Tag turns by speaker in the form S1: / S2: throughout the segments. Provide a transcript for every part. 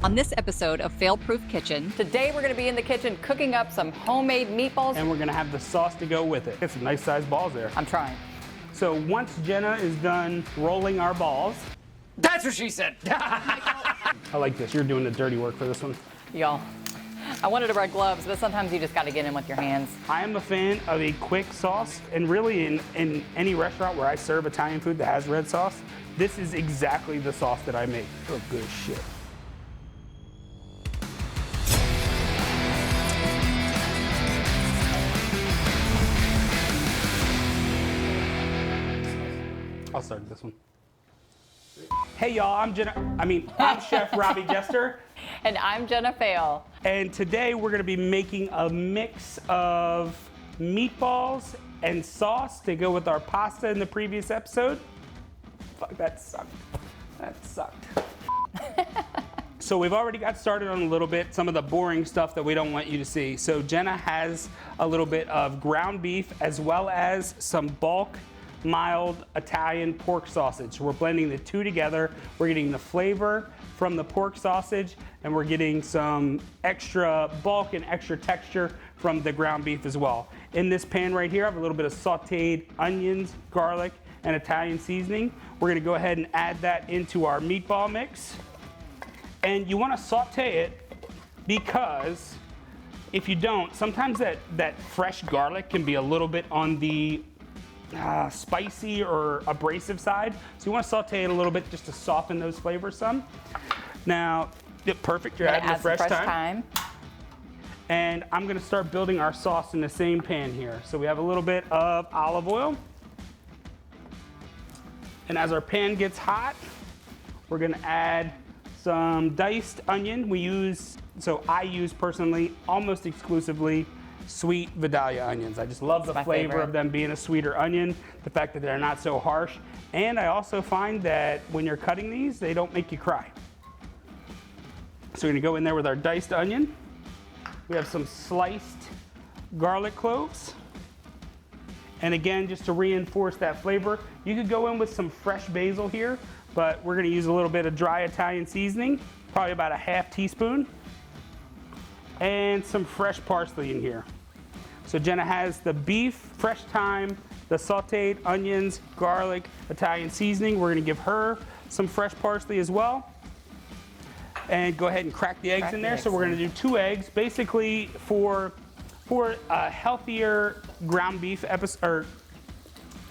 S1: On this episode of Failproof Kitchen,
S2: Today we're going to be in the kitchen cooking up some homemade meatballs.
S3: And we're going to have the sauce to go with it. Get some nice sized balls there.
S2: I'm trying.
S3: So once Jenna is done rolling our balls.
S2: That's what she said.
S3: I like this. You're doing the dirty work for this one.
S2: Y'all, I wanted to wear gloves, but sometimes you just got to get in with your hands.
S3: I am a fan of a quick sauce, and really in any restaurant where I serve Italian food that has red sauce, this is exactly the sauce that I make. Oh, good shit. I'll start this one. Hey y'all, I'm Chef Robbie Jester.
S2: And I'm Jenna Fail.
S3: And today we're gonna be making a mix of meatballs and sauce to go with our pasta in the previous episode. Fuck, that sucked. That sucked. So we've already got started on a little bit, some of the boring stuff that we don't want you to see. So Jenna has a little bit of ground beef as well as some bulk mild Italian pork sausage. We're blending the two together. We're getting the flavor from the pork sausage, and we're getting some extra bulk and extra texture from the ground beef as well. In this pan right here, I have a little bit of sauteed onions, garlic, and Italian seasoning. We're gonna go ahead and add that into our meatball mix. And you wanna saute it because if you don't, sometimes that fresh garlic can be a little bit on the spicy or abrasive side. So you want to saute it a little bit just to soften those flavors some. Now, perfect, you're adding the fresh thyme. And I'm going to start building our sauce in the same pan here. So we have a little bit of olive oil. And as our pan gets hot, we're going to add some diced onion. I use personally almost exclusively sweet Vidalia onions. I just love the flavor of them being a sweeter onion, the fact that they're not so harsh. And I also find that when you're cutting these, they don't make you cry. So we're gonna go in there with our diced onion. We have some sliced garlic cloves. And again, just to reinforce that flavor, you could go in with some fresh basil here, but we're gonna use a little bit of dry Italian seasoning, probably about a half teaspoon, and some fresh parsley in here. So Jenna has the beef, fresh thyme, the sauteed onions, garlic, Italian seasoning. We're gonna give her some fresh parsley as well. And go ahead and crack the eggs in there. So we're gonna do 2 eggs, basically for a healthier ground beef episode, or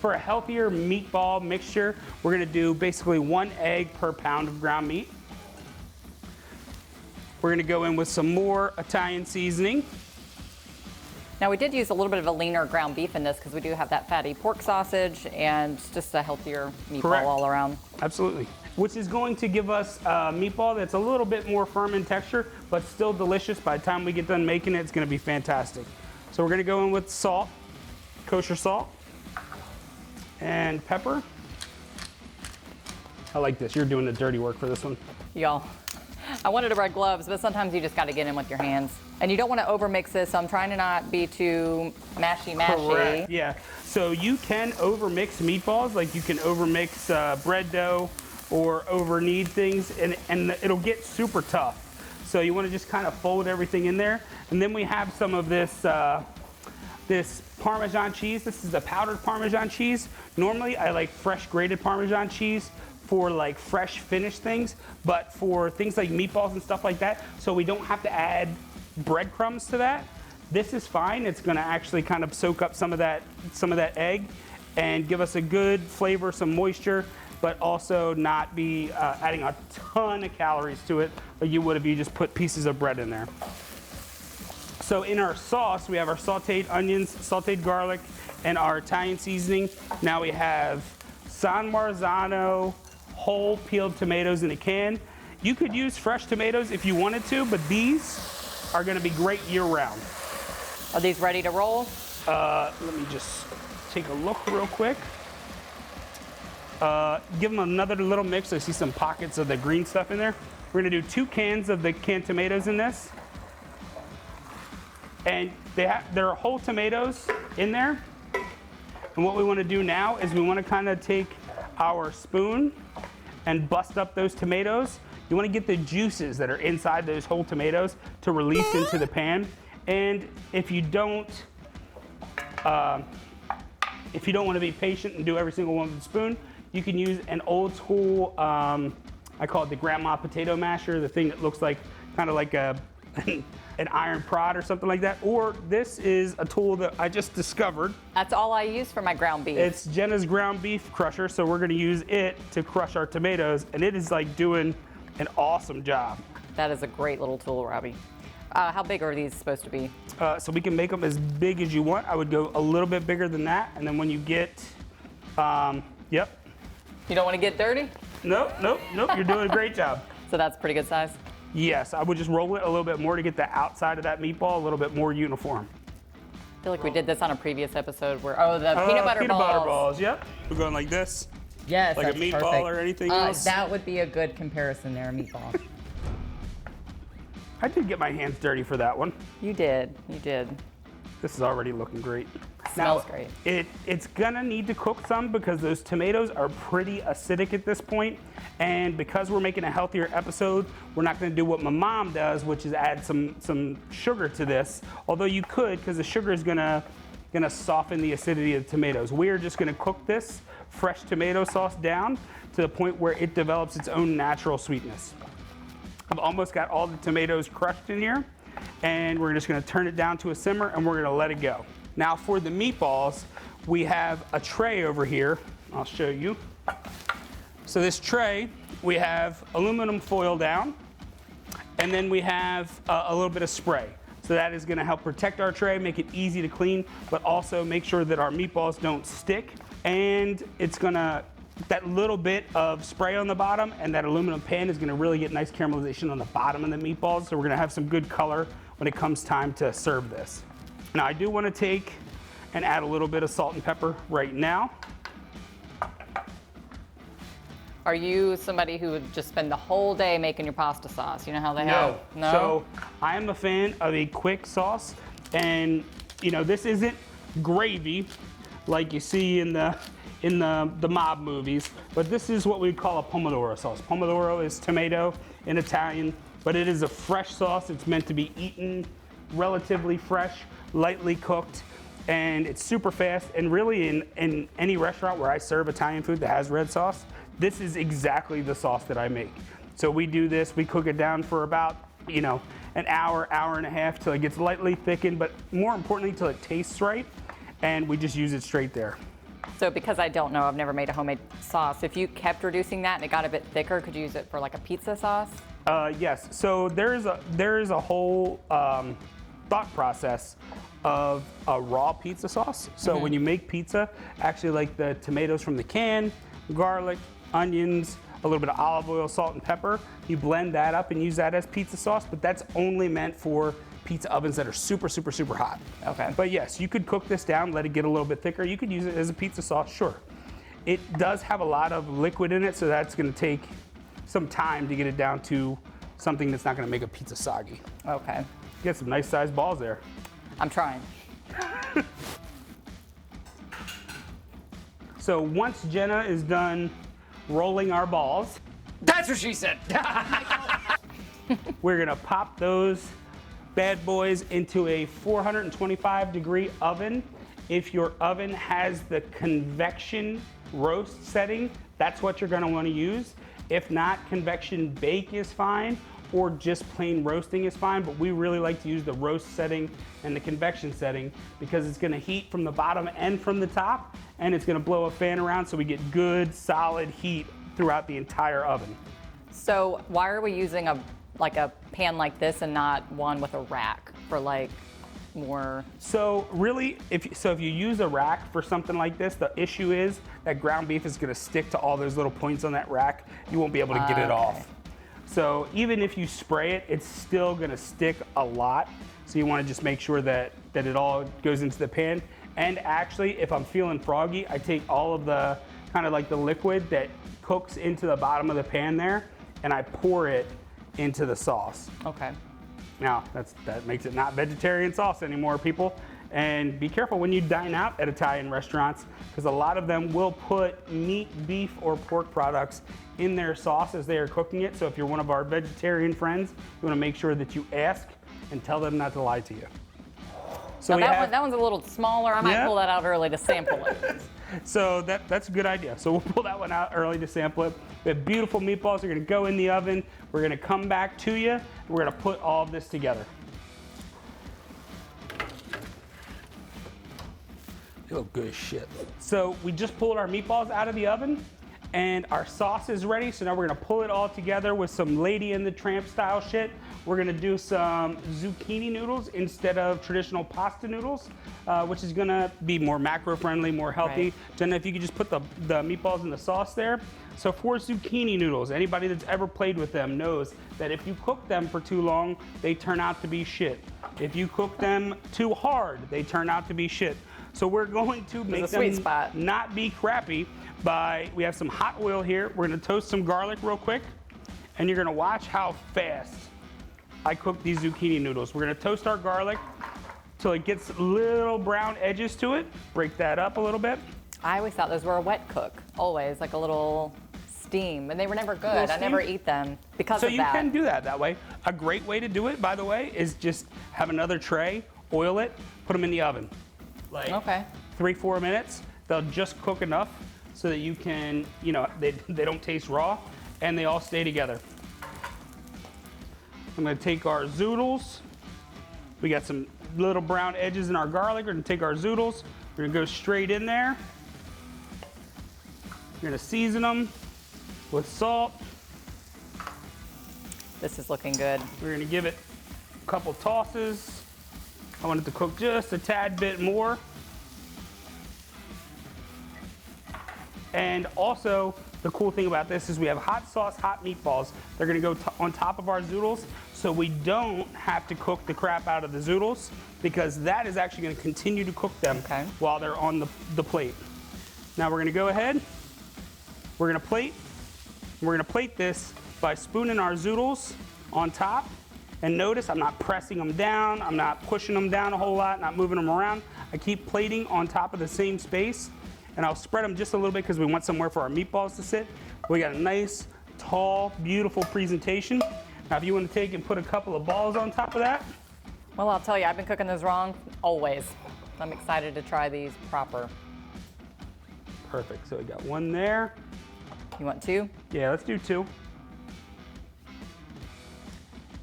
S3: for a healthier meatball mixture, we're gonna do basically 1 egg per pound of ground meat. We're gonna go in with some more Italian seasoning.
S2: Now we did use a little bit of a leaner ground beef in this because we do have that fatty pork sausage and just a healthier meatball all around.
S3: Absolutely. Which is going to give us a meatball that's a little bit more firm in texture, but still delicious. By the time we get done making it, it's gonna be fantastic. So we're gonna go in with salt, kosher salt, and pepper. I like this. You're doing the dirty work for this one.
S2: Y'all, I wanted to wear gloves, but sometimes you just got to get in with your hands. And you don't want to overmix this, so I'm trying to not be too mashy.
S3: Correct, yeah. So you can overmix meatballs, like you can overmix bread dough or over knead things, and it'll get super tough. So you want to just kind of fold everything in there. And then we have some of this this Parmesan cheese. This is the powdered Parmesan cheese. Normally I like fresh grated Parmesan cheese for like fresh finished things, but for things like meatballs and stuff like that, so we don't have to add breadcrumbs to that, this is fine. It's gonna actually kind of soak up some of that egg and give us a good flavor, some moisture, but also not be adding a ton of calories to it like you would if you just put pieces of bread in there. So in our sauce, we have our sauteed onions, sauteed garlic, and our Italian seasoning. Now we have San Marzano whole peeled tomatoes in a can. You could use fresh tomatoes if you wanted to, but these are gonna be great year round.
S2: Are these ready to roll?
S3: Let me just take a look real quick. Give them another little mix. I see some pockets of the green stuff in there. We're gonna do 2 cans of the canned tomatoes in this. And there are whole tomatoes in there. And what we wanna do now is we wanna kinda take our spoon and bust up those tomatoes. You want to get the juices that are inside those whole tomatoes to release into the pan. And if you don't want to be patient and do every single one with a spoon, you can use an old school, I call it the grandma potato masher, the thing that looks like kind of like an iron prod or something like that. Or this is a tool that I just discovered.
S2: That's all I use for my ground beef.
S3: It's Jenna's ground beef crusher, so we're gonna use it to crush our tomatoes, and it is like doing an awesome job.
S2: That is a great little tool, Robbie. How big are these supposed to be?
S3: So we can make them as big as you want. I would go a little bit bigger than that, and then when you get, yep.
S2: You don't want to get dirty?
S3: Nope, you're doing a great job.
S2: So that's pretty good size?
S3: Yes, I would just roll it a little bit more to get the outside of that meatball a little bit more uniform.
S2: I feel like we did this on a previous episode where, the peanut butter balls.
S3: Yep. We're going like this,
S4: Yes,
S3: like a
S4: that's
S3: meatball
S4: perfect.
S3: or anything else.
S4: That would be a good comparison there, a meatball.
S3: I did get my hands dirty for that one.
S2: You did.
S3: This is already looking great.
S2: Smells great.
S3: It's gonna need to cook some because those tomatoes are pretty acidic at this point. And because we're making a healthier episode, we're not gonna do what my mom does, which is add some sugar to this. Although you could, because the sugar is gonna soften the acidity of the tomatoes. We're just gonna cook this fresh tomato sauce down to the point where it develops its own natural sweetness. I've almost got all the tomatoes crushed in here, and we're just gonna turn it down to a simmer and we're gonna let it go. Now for the meatballs, we have a tray over here. I'll show you. So this tray, we have aluminum foil down, and then we have a little bit of spray. So that is gonna help protect our tray, make it easy to clean, but also make sure that our meatballs don't stick. And it's gonna, that little bit of spray on the bottom and that aluminum pan is gonna really get nice caramelization on the bottom of the meatballs. So we're gonna have some good color when it comes time to serve this. Now I do wanna take and add a little bit of salt and pepper right now.
S2: Are you somebody who would just spend the whole day making your pasta sauce? You know how they have? No.
S3: So I am a fan of a quick sauce, and you know this isn't gravy like you see in the mob movies, but this is what we call a pomodoro sauce. Pomodoro is tomato in Italian, but it is a fresh sauce. It's meant to be eaten relatively fresh, lightly cooked, and it's super fast. And really in any restaurant where I serve Italian food that has red sauce, this is exactly the sauce that I make. So we do this, we cook it down for about, an hour, hour and a half till it gets lightly thickened, but more importantly, till it tastes right. And we just use it straight there.
S2: So because I don't know, I've never made a homemade sauce. If you kept reducing that and it got a bit thicker, could you use it for like a pizza sauce?
S3: Yes, so there is a whole thought process of a raw pizza sauce. So when you make pizza, actually like the tomatoes from the can, garlic, onions, a little bit of olive oil, salt, and pepper. You blend that up and use that as pizza sauce, but that's only meant for pizza ovens that are super, super, super hot.
S2: Okay.
S3: But yes, you could cook this down, let it get a little bit thicker. You could use it as a pizza sauce, sure. It does have a lot of liquid in it, so that's gonna take some time to get it down to something that's not gonna make a pizza soggy.
S2: Okay.
S3: You got some nice sized balls there.
S2: I'm trying.
S3: So once Jenna is done rolling our balls,
S4: That's what she said.
S3: we're gonna pop those bad boys into a 425-degree oven. If your oven has the convection roast setting, that's what you're gonna wanna use. If not, convection bake is fine, or just plain roasting is fine, but we really like to use the roast setting and the convection setting because it's gonna heat from the bottom and from the top, and it's gonna blow a fan around so we get good, solid heat throughout the entire oven.
S2: So why are we using a pan like this and not one with a rack for like more?
S3: So really, if you use a rack for something like this, the issue is that ground beef is gonna stick to all those little points on that rack. You won't be able to get it off. So even if you spray it, it's still gonna stick a lot. So you wanna just make sure that it all goes into the pan. And actually, if I'm feeling froggy, I take all of the kind of like the liquid that cooks into the bottom of the pan there, and I pour it into the sauce.
S2: Okay.
S3: Now, that makes it not vegetarian sauce anymore, people. And be careful when you dine out at Italian restaurants, because a lot of them will put meat, beef, or pork products in their sauce as they are cooking it. So if you're one of our vegetarian friends, you want to make sure that you ask and tell them not to lie to you. So
S2: now that one's a little smaller. I might
S3: Yeah.
S2: pull that out early to sample it.
S3: So that's a good idea. So we'll pull that one out early to sample it. We have beautiful meatballs. They're gonna go in the oven. We're gonna come back to you. We're gonna put all of this together. They look good as shit. So we just pulled our meatballs out of the oven and our sauce is ready. So now we're gonna pull it all together with some Lady and the Tramp style shit. We're gonna do some zucchini noodles instead of traditional pasta noodles, which is gonna be more macro friendly, more healthy.
S2: Right.
S3: Jenna, if you could just put the meatballs in the sauce there. So for zucchini noodles, anybody that's ever played with them knows that if you cook them for too long, they turn out to be shit. If you cook them too hard, they turn out to be shit. So we're going to make
S2: a sweet
S3: them
S2: spot.
S3: not be crappy we have some hot oil here. We're gonna toast some garlic real quick, and you're gonna watch how fast I cook these zucchini noodles. We're gonna toast our garlic till it gets little brown edges to it. Break that up a little bit.
S2: I always thought those were a wet cook, always, like a little steam, and they were never good. I
S3: steam?
S2: never eat them because
S3: So
S2: of
S3: you
S2: that.
S3: can do that way. A great way to do it, by the way, is just have another tray, oil it, put them in the oven. Like
S2: Okay.
S3: 3-4 minutes. They'll just cook enough so that you can, they don't taste raw and they all stay together. I'm gonna take our zoodles. We got some little brown edges in our garlic. We're gonna take our zoodles. We're gonna go straight in there. We're gonna season them with salt.
S2: This is looking good.
S3: We're gonna give it a couple tosses. I want it to cook just a tad bit more. And also, the cool thing about this is we have hot sauce, hot meatballs. They're gonna go on top of our zoodles, so we don't have to cook the crap out of the zoodles, because that is actually gonna continue to cook them
S2: Okay.
S3: while they're on the plate. Now we're gonna go ahead, we're gonna plate this by spooning our zoodles on top. And notice I'm not pressing them down, I'm not pushing them down a whole lot, not moving them around. I keep plating on top of the same space, and I'll spread them just a little bit because we want somewhere for our meatballs to sit. We got a nice, tall, beautiful presentation. Now if you want to take and put a couple of balls on top of that.
S2: Well, I'll tell you, I've been cooking those wrong always. I'm excited to try these proper.
S3: Perfect, so we got one there.
S2: You want two?
S3: Yeah, let's do 2.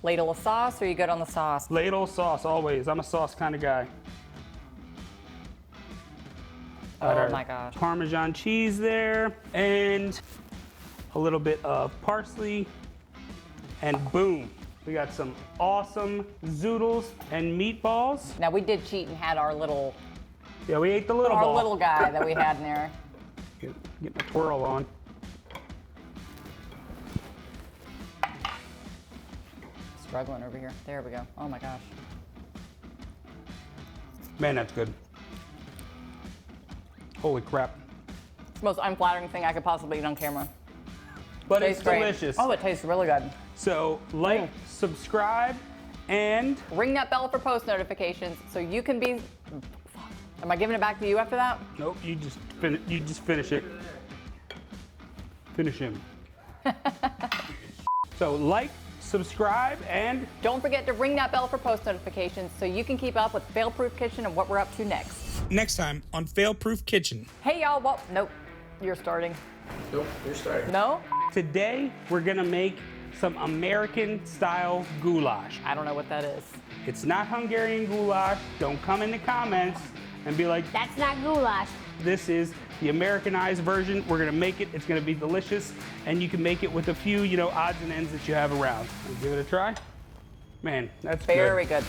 S2: Ladle of sauce, or are you good on the sauce?
S3: Ladle sauce, always. I'm a sauce kind of guy. Got
S2: Oh
S3: our
S2: my gosh.
S3: Parmesan cheese there, and a little bit of parsley, and boom. We got some awesome zoodles and meatballs.
S2: Now we did cheat and had our little
S3: Yeah, we ate the little ball.
S2: guy that we had in there.
S3: Get my twirl on.
S2: Struggling over here. There we go. Oh my gosh.
S3: Man, that's good. Holy crap.
S2: It's the most unflattering thing I could possibly eat on camera.
S3: But it's
S2: Tastes great.
S3: delicious.
S2: Oh, it tastes really good.
S3: So like, subscribe, and
S2: Ring that bell for post notifications so you can be. Am I giving it back to you after that?
S3: nope, you just finish it. Finish him. So like, subscribe, and
S2: Don't forget to ring that bell for post notifications so you can keep up with Failproof Kitchen and what we're up to next.
S3: next time on Failproof Kitchen.
S2: Hey y'all, well, nope, you're starting.
S4: Nope, you're starting.
S2: No?
S3: Today, we're gonna make some American style goulash.
S2: I don't know what that is.
S3: It's not Hungarian goulash. Don't come in the comments and be like,
S5: That's not goulash.
S3: this is the Americanized version. We're gonna make it, it's gonna be delicious, and you can make it with a few, odds and ends that you have around. Give it a try. Man, that's good.
S2: Very good.